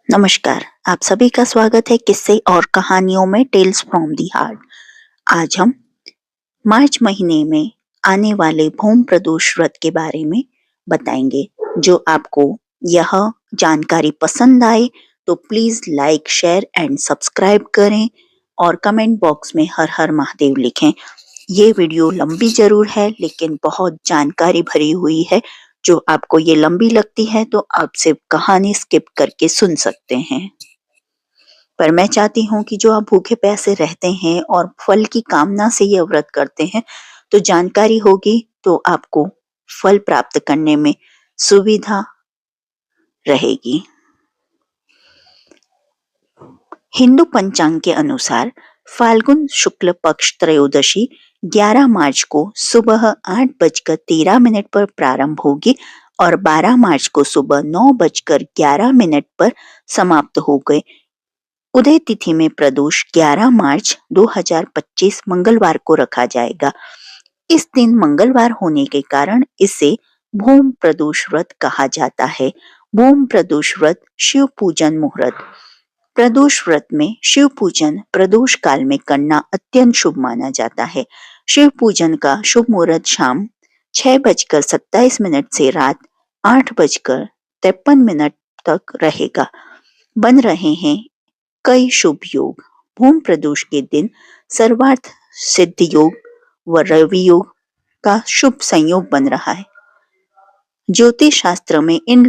नमस्कार, आप सभी का स्वागत है किस्से और कहानियों में टेल्स फ्रॉम दी हार्ट। आज हम मार्च महीने में आने वाले भूम प्रदोष व्रत के बारे में बताएंगे। जो आपको यह जानकारी पसंद आए तो please like, share and subscribe करें और कमेंट बॉक्स में हर हर महादेव लिखें। ये वीडियो लंबी जरूर है लेकिन बहुत जानकारी भरी हुई है। जो आपको ये लंबी लगती है तो आप सिर्फ कहानी स्किप करके सुन सकते हैं, पर मैं चाहती हूँ कि जो आप भूखे प्यासे रहते हैं और फल की कामना से यह व्रत करते हैं तो जानकारी होगी तो आपको फल प्राप्त करने में सुविधा रहेगी। हिंदू पंचांग के अनुसार फाल्गुन शुक्ल पक्ष त्रयोदशी 11 मार्च को सुबह 8:13 पर प्रारंभ होगी और 12 मार्च को सुबह 9:11 पर समाप्त हो गए। उदय तिथि में प्रदोष 11 मार्च 2025 मंगलवार को रखा जाएगा। इस दिन मंगलवार होने के कारण इसे भूम प्रदोष व्रत कहा जाता है। भूम प्रदोष व्रत शिव पूजन मुहूर्त। प्रदोष व्रत में शिव पूजन प्रदोष काल में करना अत्यंत शुभ माना जाता है। शिव पूजन का शुभ मुहूर्त शाम 6:27 से रात 8:53 तक रहेगा। बन रहे हैं कई शुभ योग। भूम प्रदोष के दिन सर्वार्थ सिद्ध योग व रवि योग का शुभ संयोग बन रहा है। ज्योतिष शास्त्र में इन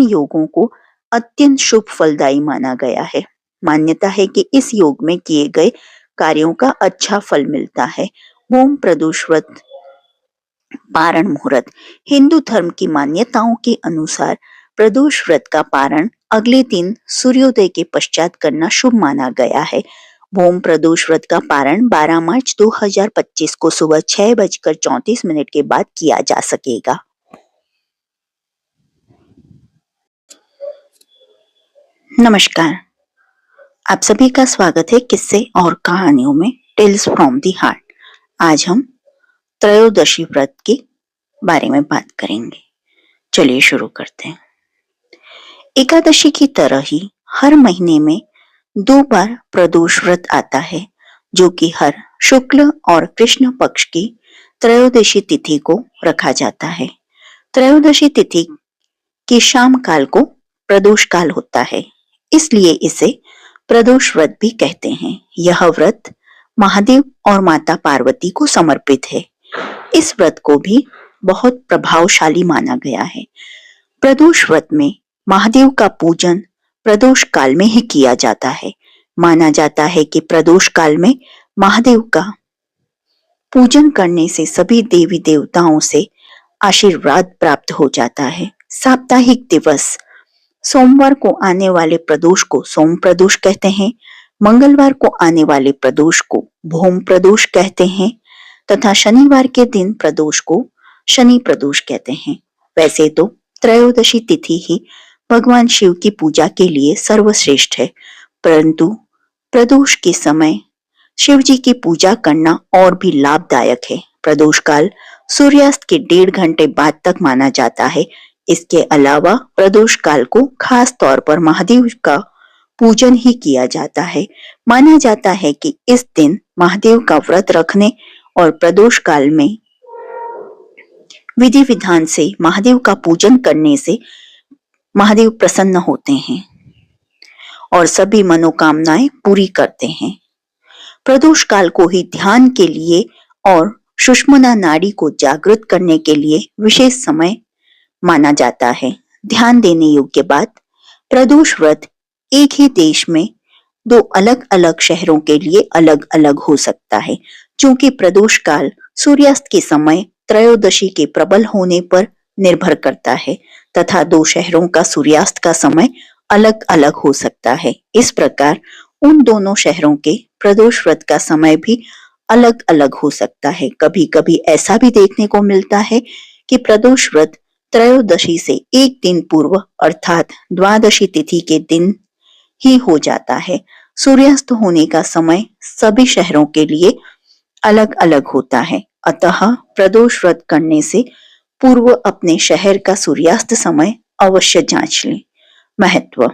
योगों को अत्यंत शुभ फलदायी माना गया है। मान्यता है कि इस योग में किए गए कार्यों का अच्छा फल मिलता है। भूम प्रदोष व्रत पारण मुहूर्त। हिंदू धर्म की मान्यताओं के अनुसार प्रदोष व्रत का पारण अगले दिन सूर्योदय के पश्चात करना शुभ माना गया है। भूम प्रदोष व्रत का पारण 12 मार्च 2025 को सुबह 6:34 के बाद किया जा सकेगा। नमस्कार, आप सभी का स्वागत है किस्से और कहानियों में टेल्स फ्रॉम दी हार्ट। आज हम त्रयोदशी व्रत के बारे में बात करेंगे। चलिए शुरू करते हैं। एकादशी की तरह ही हर महीने में 2 बार प्रदोष व्रत आता है, जो कि हर शुक्ल और कृष्ण पक्ष की त्रयोदशी तिथि को रखा जाता है। त्रयोदशी तिथि की शाम काल को प्रदोष काल होता है, इसलिए इसे प्रदोष व्रत भी कहते हैं। यह व्रत महादेव और माता पार्वती को समर्पित है। इस व्रत को भी बहुत प्रभावशाली माना गया है। प्रदोष व्रत में महादेव का पूजन प्रदोष काल में ही किया जाता है। माना जाता है कि प्रदोष काल में महादेव का पूजन करने से सभी देवी देवताओं से आशीर्वाद प्राप्त हो जाता है। साप्ताहिक दिवस। सोमवार को आने वाले प्रदोष को सोम प्रदोष कहते हैं। मंगलवार को आने वाले प्रदोष को भूम प्रदोष कहते हैं तथा शनिवार के दिन प्रदोष को शनि प्रदोष कहते हैं। वैसे तो त्रयोदशी तिथि ही भगवान शिव की पूजा के लिए सर्वश्रेष्ठ है, परंतु प्रदोष के समय शिव जी की पूजा करना और भी लाभदायक है। प्रदोष काल सूर्यास्त के 1.5 घंटे बाद तक माना जाता है। इसके अलावा प्रदोष काल को खास तौर पर महादेव का पूजन ही किया जाता है। माना जाता है कि इस दिन महादेव का व्रत रखने और प्रदोष काल में विधि विधान से महादेव का पूजन करने से महादेव प्रसन्न होते हैं और सभी मनोकामनाएं पूरी करते हैं। प्रदोष काल को ही ध्यान के लिए और सुषुम्ना नाड़ी को जागृत करने के लिए विशेष समय माना जाता है। ध्यान देने योग्य बात, प्रदोष व्रत एक ही देश में 2 अलग अलग शहरों के लिए अलग अलग हो सकता है, क्योंकि प्रदोष काल सूर्यास्त के समय त्रयोदशी के प्रबल होने पर निर्भर करता है तथा 2 शहरों का सूर्यास्त का समय अलग अलग हो सकता है। इस प्रकार उन दोनों शहरों के प्रदोष व्रत का समय भी अलग अलग हो सकता है। कभी कभी ऐसा भी देखने को मिलता है कि प्रदोष व्रत त्रयोदशी से एक दिन पूर्व अर्थात द्वादशी तिथि के दिन ही हो जाता है। सूर्यास्त होने का समय सभी शहरों के लिए अलग अलग होता है, अतः प्रदोष व्रत करने से पूर्व अपने शहर का सूर्यास्त समय अवश्य जांच लें। महत्व।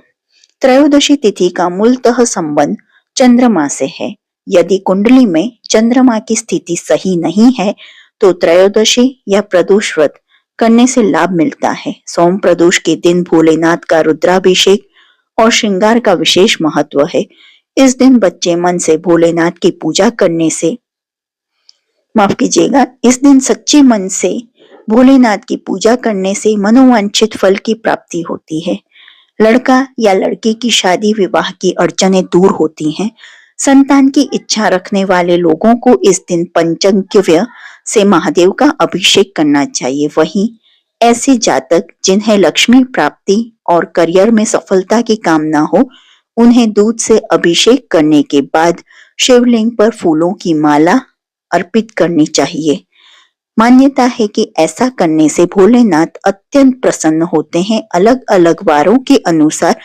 त्रयोदशी तिथि का मूलतः संबंध चंद्रमा से है। यदि कुंडली में चंद्रमा की स्थिति सही नहीं है तो त्रयोदशी या प्रदोष व्रत करने से लाभ मिलता है। सोम प्रदोष के दिन भोलेनाथ का रुद्राभिषेक और श्रृंगार का विशेष महत्व है। इस दिन बच्चे मन से भोलेनाथ की पूजा करने से, माफ कीजिएगा, इस दिन सच्चे मन से भोलेनाथ की पूजा करने से मनोवांछित फल की प्राप्ति होती है। लड़का या लड़की की शादी विवाह की अड़चनें दूर होती हैं। संतान की इच्छा रखने वाले लोगों को इस दिन पंचगव्य से महादेव का अभिषेक करना चाहिए। वहीं ऐसे जातक जिन्हें लक्ष्मी प्राप्ति और करियर में सफलता की कामना हो, उन्हें दूध से अभिषेक करने के बाद शिवलिंग पर फूलों की माला अर्पित करनी चाहिए। मान्यता है कि ऐसा करने से भोलेनाथ अत्यंत प्रसन्न होते हैं। अलग अलग वारों के अनुसार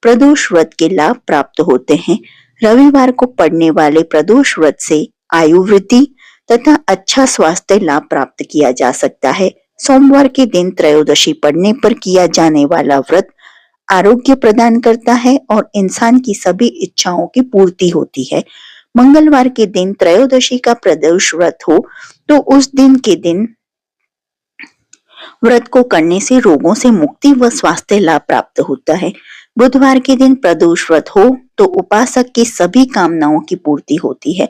प्रदोष व्रत के लाभ प्राप्त होते हैं। रविवार को पड़ने वाले प्रदोष व्रत से आयु वृद्धि तथा अच्छा स्वास्थ्य लाभ प्राप्त किया जा सकता है। सोमवार के दिन त्रयोदशी पड़ने पर किया जाने वाला व्रत आरोग्य प्रदान करता है और इंसान की सभी इच्छाओं की पूर्ति होती है। मंगलवार के दिन त्रयोदशी का प्रदोष व्रत हो तो उस दिन के दिन व्रत को करने से रोगों से मुक्ति व स्वास्थ्य लाभ प्राप्त होता है। बुधवार के दिन प्रदोष व्रत हो तो उपासक की सभी कामनाओं की पूर्ति होती है।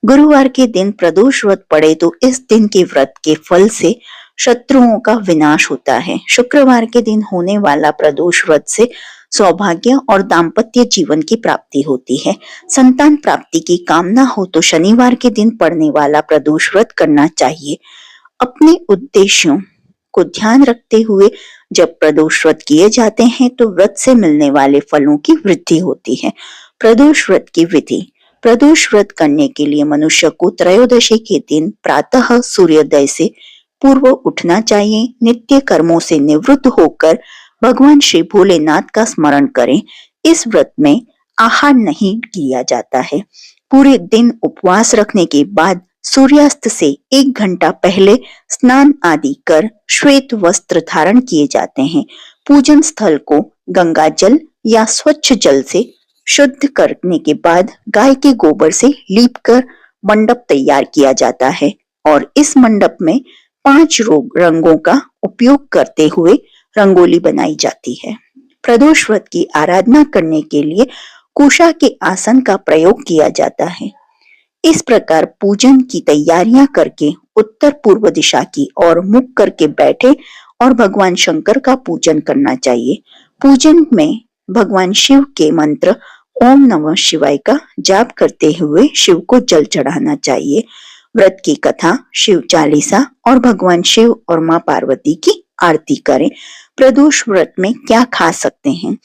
गुरुवार के दिन प्रदोष व्रत पड़े तो इस दिन के व्रत के फल से शत्रुओं का विनाश होता है। शुक्रवार के दिन होने वाला प्रदोष व्रत से सौभाग्य और दाम्पत्य जीवन की प्राप्ति होती है। संतान प्राप्ति की कामना हो तो शनिवार के दिन पड़ने वाला प्रदोष व्रत करना चाहिए। अपने उद्देश्यों को ध्यान रखते हुए जब प्रदोष व्रत किए जाते हैं तो व्रत से मिलने वाले फलों की वृद्धि होती है। प्रदोष व्रत की विधि। प्रदोष व्रत करने के लिए मनुष्य को त्रयोदशी के दिन प्रातः सूर्योदय से पूर्व उठना चाहिए। नित्य कर्मों से निवृत्त होकर भगवान श्री भोलेनाथ का स्मरण करें। इस व्रत में आहार नहीं किया जाता है। पूरे दिन उपवास रखने के बाद सूर्यास्त से 1 घंटा पहले स्नान आदि कर श्वेत वस्त्र धारण किए जाते हैं। पूजन स्थल को गंगा जल या स्वच्छ जल से शुद्ध करने के बाद गाय के गोबर से लीपकर मंडप तैयार किया जाता है और इस मंडप में 5 रंगों का उपयोग करते हुए रंगोली बनाई जाती है। प्रदोष व्रत की आराधना करने के लिए कुशा के आसन का प्रयोग किया जाता है। इस प्रकार पूजन की तैयारियां करके उत्तर पूर्व दिशा की ओर मुख करके बैठे और भगवान शंकर का पूजन करना चाहिए। पूजन में भगवान शिव के मंत्र ओम नमः शिवाय का जाप करते हुए शिव को जल चढ़ाना चाहिए। व्रत की कथा, शिव चालीसा और भगवान शिव और मां पार्वती की आरती करें। प्रदोष व्रत में क्या खा सकते हैं?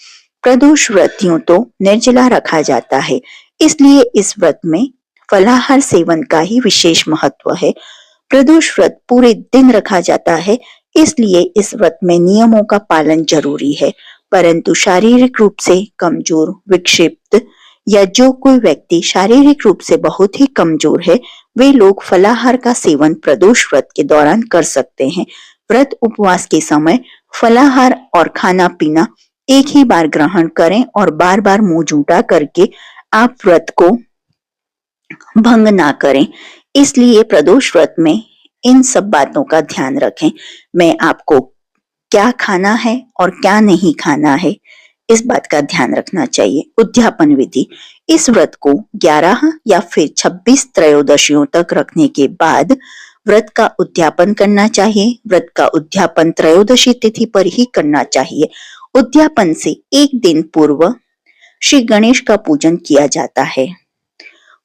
प्रदोष व्रतियों तो निर्जला रखा जाता है, इसलिए इस व्रत में फलाहार सेवन का ही विशेष महत्व है। प्रदोष व्रत पूरे दिन रखा जाता है, इसलिए इस व्रत में नियमों का पालन जरूरी है। परंतु शारीरिक रूप से कमजोर, विक्षिप्त या जो कोई व्यक्ति शारीरिक रूप से बहुत ही कमजोर है, वे लोग फलाहार का सेवन प्रदोष व्रत के दौरान कर सकते हैं। व्रत उपवास के समय फलाहार और खाना पीना एक ही बार ग्रहण करें और बार बार मुंह जूठा करके आप व्रत को भंग ना करें। इसलिए प्रदोष व्रत में इन सब बातों का ध्यान रखें। मैं आपको क्या खाना है और क्या नहीं खाना है, इस बात का ध्यान रखना चाहिए। उद्यापन विधि। इस व्रत को 11 या फिर 26 त्रयोदशियों तक रखने के बाद व्रत का उद्यापन करना चाहिए। व्रत का उद्यापन त्रयोदशी तिथि पर ही करना चाहिए। उद्यापन से 1 दिन पूर्व श्री गणेश का पूजन किया जाता है।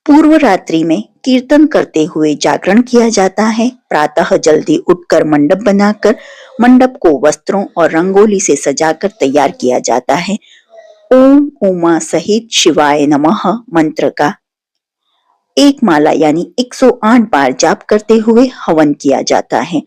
पूर्व रात्रि में कीर्तन करते हुए जागरण किया जाता है। प्रातः जल्दी उठकर मंडप बनाकर मंडप को वस्त्रों और रंगोली से सजाकर तैयार किया जाता है। ओम उमा सहित शिवाय नमः मंत्र का 1 माला यानी 108 बार जाप करते हुए हवन किया जाता है।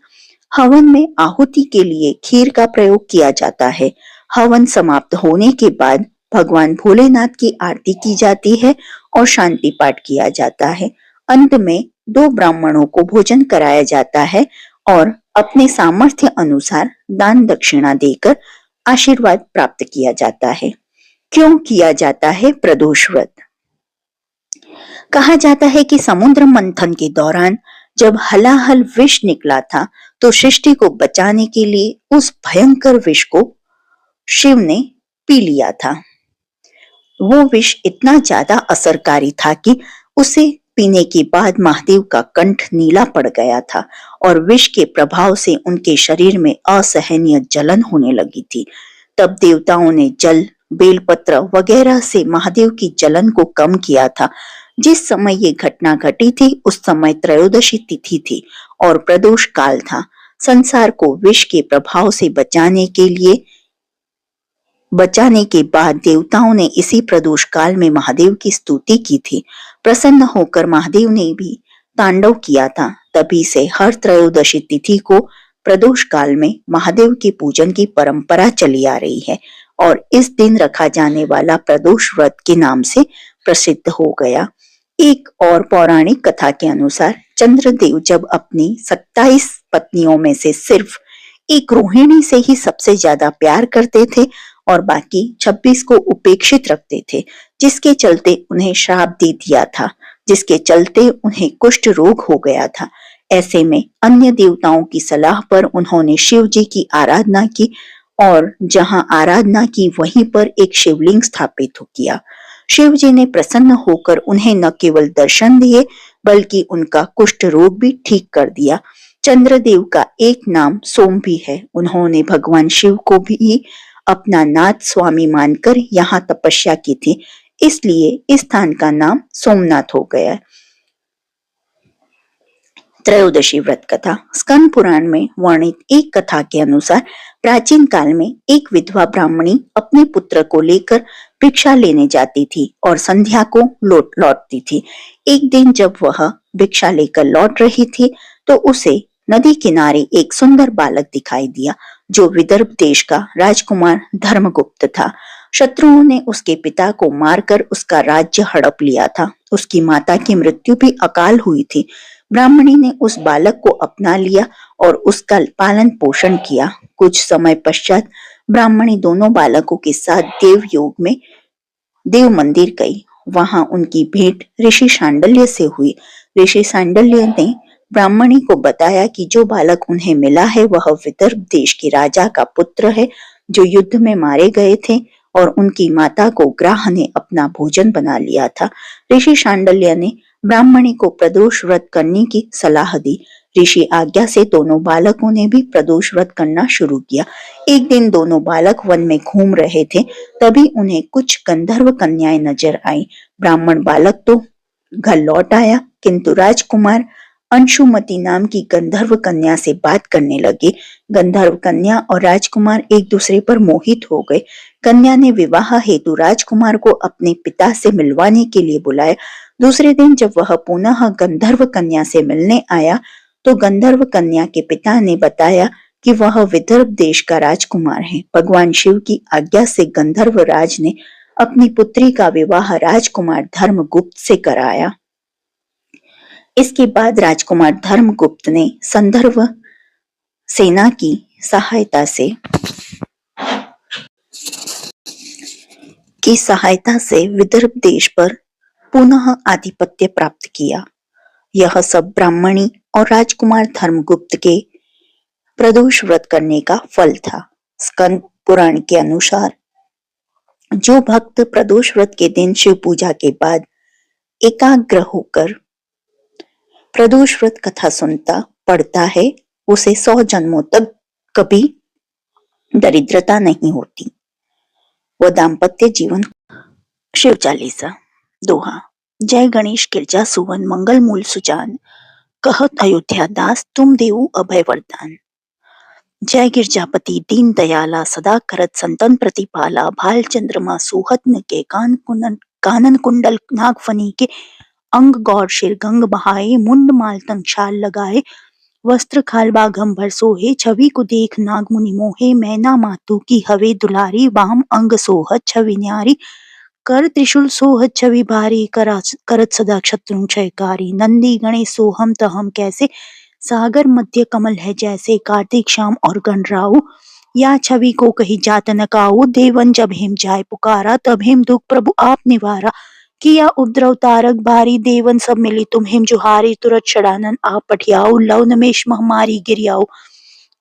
हवन में आहुति के लिए खीर का प्रयोग किया जाता है। हवन समाप्त होने के बाद भगवान भोलेनाथ की आरती की जाती है और शांति पाठ किया जाता है। अंत में 2 ब्राह्मणों को भोजन कराया जाता है और अपने सामर्थ्य अनुसार दान दक्षिणा देकर आशीर्वाद प्राप्त किया जाता है। क्यों किया जाता है प्रदोष व्रत? कहा जाता है कि समुद्र मंथन के दौरान जब हलाहल विष निकला था, तो सृष्टि को बचाने के लिए उस भयंकर विष को शिव ने पी लिया था। वो विष इतना ज्यादा असरकारी था कि उसे पीने के बाद महादेव का कंठ नीला पड़ गया था और विष के प्रभाव से उनके शरीर में असहनीय जलन होने लगी थी। तब देवताओं ने जल, बेलपत्र वगैरह से महादेव की जलन को कम किया था। जिस समय ये घटना घटी थी उस समय त्रयोदशी तिथि थी और प्रदोष काल था। संसार को विष के प्रभाव से बचाने के बाद देवताओं ने इसी प्रदोष काल में महादेव की स्तुति की थी। प्रसन्न होकर महादेव ने भी तांडव किया था। तभी से हर त्रयोदशी तिथि को प्रदोष काल में महादेव के पूजन की परंपरा चली आ रही है और इस दिन रखा जाने वाला प्रदोष व्रत के नाम से प्रसिद्ध हो गया। एक और पौराणिक कथा के अनुसार चंद्रदेव जब अपनी 27 पत्नियों में से सिर्फ एक रोहिणी से ही सबसे ज्यादा प्यार करते थे और बाकी 26 को उपेक्षित रखते थे, जिसके चलते उन्हें श्राप दे दिया था, जिसके चलते उन्हें कुष्ठ रोग हो गया था। ऐसे में अन्य देवताओं की सलाह पर उन्होंने शिव जी की आराधना की और जहां आराधना की वहीं पर एक शिवलिंग स्थापित किया। शिव जी ने प्रसन्न होकर उन्हें न केवल दर्शन दिए बल्कि उनका कुष्ठ रोग भी ठीक कर दिया। चंद्रदेव का एक नाम सोम भी है। उन्होंने भगवान शिव को भी अपना नाथ स्वामी मानकर यहाँ तपस्या की थी, इसलिए इस स्थान का नाम सोमनाथ हो गया। त्रयोदशी व्रत कथा। स्कंद पुराण में वर्णित एक कथा के अनुसार प्राचीन काल में एक विधवा ब्राह्मणी अपने पुत्र को लेकर भिक्षा लेने जाती थी और संध्या को लौटती थी। एक दिन जब वह भिक्षा लेकर लौट रही थी तो उसे नदी किनारे एक सुंदर बालक दिखाई दिया जो विदर्भ देश का राजकुमार धर्मगुप्त था। शत्रुओं ने उसके पिता को मारकर उसका राज्य हड़प लिया था। उसकी माता की मृत्यु भी अकाल हुई थी। ब्राह्मणी ने उस बालक को अपना लिया और उसका पालन पोषण किया। कुछ समय पश्चात ब्राह्मणी दोनों बालकों के साथ देव मंदिर गई। वहां उनकी भेंट ऋषि शांडिल्य से हुई। ऋषि शांडिल्य ने ब्राह्मणी को बताया कि जो बालक उन्हें मिला है वह विदर्भ देश के राजा का पुत्र है जो युद्ध में मारे गए थे और उनकी माता को ग्राह ने अपना भोजन बना लिया था। ऋषि शांडिल्य ने ब्राह्मणी को प्रदोष व्रत करने की सलाह दी। ऋषि आज्ञा से दोनों बालकों ने भी प्रदोष व्रत करना शुरू किया। एक दिन दोनों बालक वन में घूम रहे थे, तभी उन्हें कुछ गंधर्व कन्याएं नजर आई। ब्राह्मण बालक तो घर लौट आया, किंतु राजकुमार अंशुमति नाम की गंधर्व कन्या से बात करने लगे। गंधर्व कन्या और राजकुमार एक दूसरे पर मोहित हो गए। कन्या ने विवाह हेतु राजकुमार को अपने पिता से मिलवाने के लिए बुलाया। दूसरे दिन जब वह पुनः गंधर्व कन्या से मिलने आया तो गंधर्व कन्या के पिता ने बताया कि वह विदर्भ देश का राजकुमार है। भगवान शिव की आज्ञा से गंधर्व राज ने अपनी पुत्री का विवाह राजकुमार धर्मगुप्त से कराया। इसके बाद राजकुमार धर्मगुप्त ने संदर्भ सेना की सहायता से विदर्भ देश पर पुनः आधिपत्य प्राप्त किया। यह सब ब्राह्मणी और राजकुमार धर्मगुप्त के प्रदोष व्रत करने का फल था। स्कंद पुराण के अनुसार जो भक्त प्रदोष व्रत के दिन शिव पूजा के बाद एकाग्र होकर प्रदोष व्रत कथा सुनता पढ़ता है उसे 100 जन्मों तक कभी दरिद्रता नहीं होती। वह दाम्पत्य जीवन। शिव चालीसा। दोहा। जय गणेश गिरजा सुवन मंगल मूल सुजान, कहत अयोध्या दास तुम देऊ अभय वरदान। जय गिरजापति दीन दयाला सदा करत संतन प्रतिपाला, भाल चंद्रमा सुहत्न के कानन कुंडल नागफनी के, अंग गौर शिर गंग बहाए, मुंड माल तंग छाल लगाए, वस्त्र खाल बाघंबर सोहे, छवि को देख नाग मुनि मोहे, मैना मातु की हवे दुलारी, वाम अंग सोहत छवि न्यारी, कर त्रिशूल सोहत छवि भारी, करत सदा क्षत्रु क्षयकारी, नंदी गणेश सोहम तहम कैसे, सागर मध्य कमल है जैसे, कार्तिक श्याम और गणराऊ, या छवि को कही जात न काऊ, देवन जब हिम जाय पुकारा, तब हिम दुख प्रभु आप निवारा। किया उपद्रव तारक भारी, देवन सब मिली तुम हिम जुहारी, तुरत षडानन आप पठियाऊ, लव नमेश महामारी गिरियाऊ।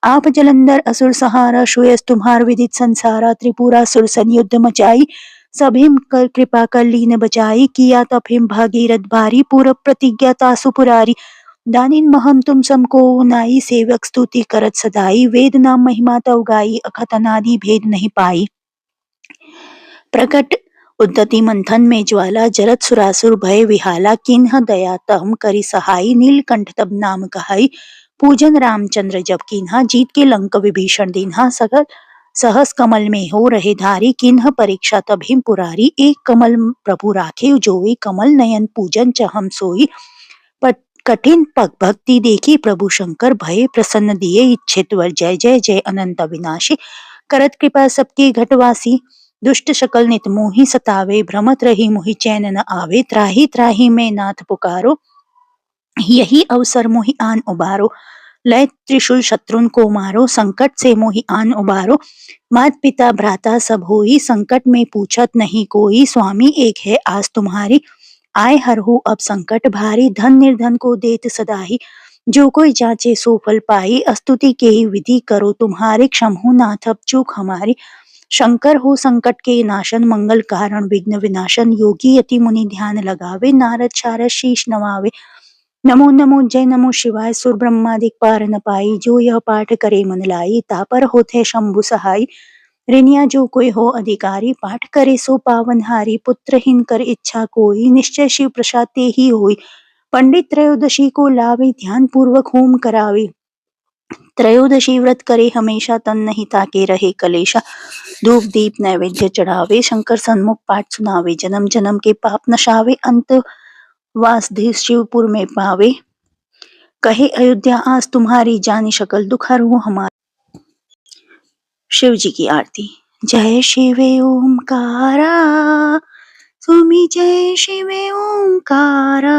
आप जलंधर असुर सहारा, श्रेयस तुम्हार विदित संसारा, त्रिपुरा सुर संयुद्ध मचाई, सब हिम कर कृपा कर लीन बचाई, किया तब हिम भागीरथ भारी, पूरब प्रतिज्ञा तासु पुरारी। दानिन महम तुम समको नाई, सेवक स्तुति करत सदाई, वेद नाम महिमा तव गाई, अखत अनादि भेद नहीं पाई। प्रकट उद्धति मंथन में ज्वाला, जरत सुरासुर भय विहाला, किन्ह दया तम करि सहाई, नीलकंठ तब नाम कहाई। पूजन रामचंद्र जब किन्हा, जीत के लंक विभीषण दीन्हा, सगर सहस कमल में हो रहे धारी, किन्ह परीक्षा तब हिम पुरारी। एक कमल प्रभु राखे जोई, कमल नयन पूजन चहम सोई। कठिन भक्ति देखी प्रभु शंकर, भय प्रसन्न दिए इच्छित वर, जय जय जय अनंत अविनाशी। करत कृपा सबके घटवासी, दुष्ट शकल नित मोहि सतावे, भ्रमत रही मोहि चैन न आवे, त्राहि त्राहि मैं नाथ पुकारो, यही अवसर मोहि आन उबारो। लय त्रिशूल शत्रुन को मारो, संकट से मोहि आन उबारो। मात पिता भ्राता सब होई, संकट में पूछत नहीं कोई, स्वामी एक है आस तुम्हारी, आय हर हो अब संकट भारी। धन निर्धन को देत सदाही, जो कोई जांचे सो फल पाई, स्तुति के ही विधि करो तुम्हारे, क्षम हो नाथ अब चूक हमारी। शंकर हो संकट के नाशन, मंगल कारण विघ्न विनाशन, योगी यति मुनि ध्यान लगावे, नारद शारद शीश नवावे। नमो नमो जय नमो शिवाय, सुर ब्रह्मादिक पार न पाई, जो यह पाठ करे मन लाई, तापर होते शंभु सहाय। ऋनिया जो कोई हो अधिकारी, पाठ करे सो पावनहारी, पुत्रहीन कर इच्छा कोई, निश्चय शिव प्रसाद ते ही होई। पंडित त्रयोदशी को लावे, ध्यान पूर्वक होम करावे, त्रयोदशी व्रत करे हमेशा, तन नहीं ताके रहे कलेशा। धूप दीप नैवेद्य चढ़ावे, शंकर सन्मुख पाठ सुनावे, जन्म जन्म के पाप नशावे, अंत वासधीश शिवपुर में पावे। कहे अयोध्या आज तुम्हारी, जानी शकल दुख हरो हमारा। शिव जी की आरती। जय शिव ओंकारा, सुमि जय शिव ओंकारा,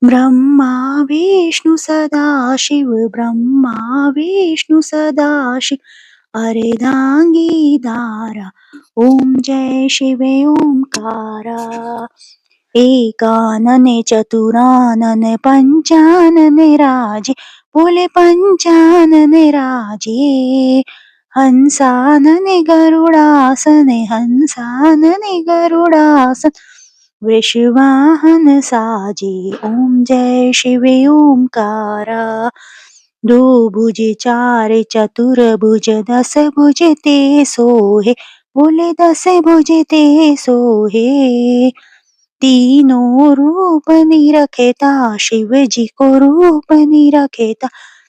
ब्रह्मा विष्णु सदा शिव, ब्रह्मा विष्णु सदा शिव, अर्धांगी दारा, ओम जय शिव ओंकारा। एकानने चतुरानने पंचानने राजे, बोले पंचानने राजे, हंसानने गरुडासने, हंसानने गरुडासन, वृषवाहन साजे, ओम जय शिव ओंकारा। दो भुज चार चतुर भुज, दस भुज ते सोहे, बोले दस भुज ते सोहे, तीनों रूप निरखेता, शिव जी को रूप निरखेता,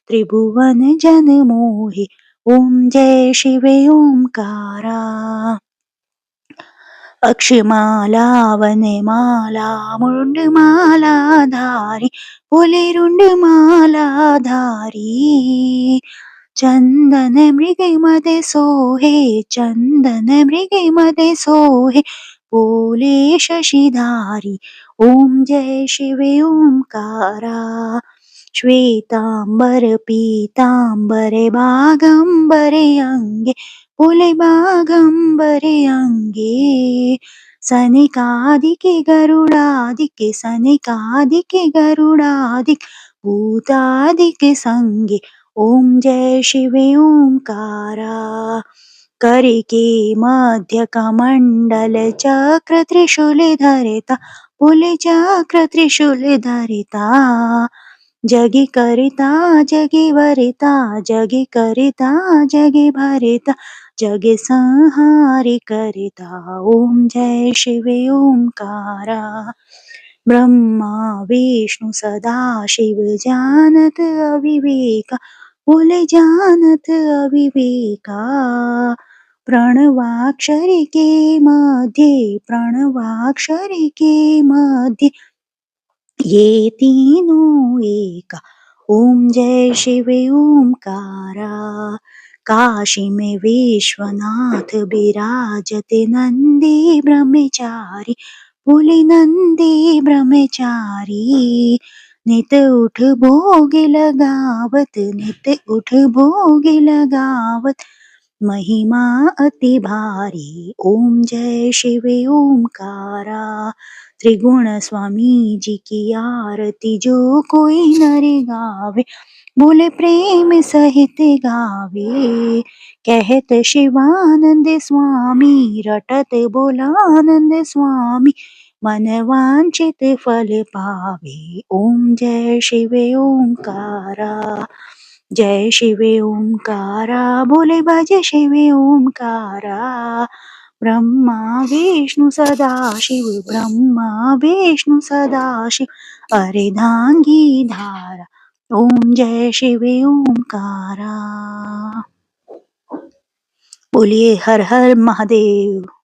त्रिभुवन जन मोहे, ओम जय शिव ओंकारा। अक्षमाला वनमाला मुंडमाला धारी, बोले रुंडमाला धारी, चंदन मृग मदे सोहे, चंदन मृग मदे सोहे, बोले शशिधारी, ओम जय शिव ओंकारा। श्वेतांबर पीतांबरे बागंबरे अंगे, बोले बागंबरे अंगे, सनिकादिके गरुडादिके, सनिकादिके गरुडादिके, भूतादिके संगे, ओम जय शिव ओंकारा। करके मध्य कमंडल चक्र त्रिशूल धरिता, बोले चक्र त्रिशूल धरिता, जगी करिता जगी वरिता, जगी करिता जगी भरिता, जगे संहारी करिता, ओम जय शिव ओंकारा। ब्रह्मा विष्णु सदा शिव, जानत अविवेका, बोले जानत अविवेका, प्रणवाक्षरी के मध्य, प्रणवाक्षरी के मध्य, ये तीनों एका, ओम जय शिव ओंकारा। काशी में विश्वनाथ विराजते, नंदी ब्रह्मचारी, बोले नंदी ब्रह्मचारी, नित उठ भोग लगावत, नित उठ भोग लगावत, महिमा अति भारी। ओम जय शिव ओमकारा। त्रिगुण स्वामी जी की आरती जो कोई नर गावे, बोले प्रेम सहित गावे। कहत शिवानंद स्वामी, रटत बोलानंद स्वामी, मन वांछित फल पावे। ओम जय शिव ओमकारा, जय शिव ओमकारा, बोले भज शिव ओमकारा। ब्रह्मा विष्णु सदा शिव, ब्रह्मा विष्णु सदा शिव, अर्धांगी धारा। ओम जय शिव ओमकारा। बोलिए हर हर महादेव।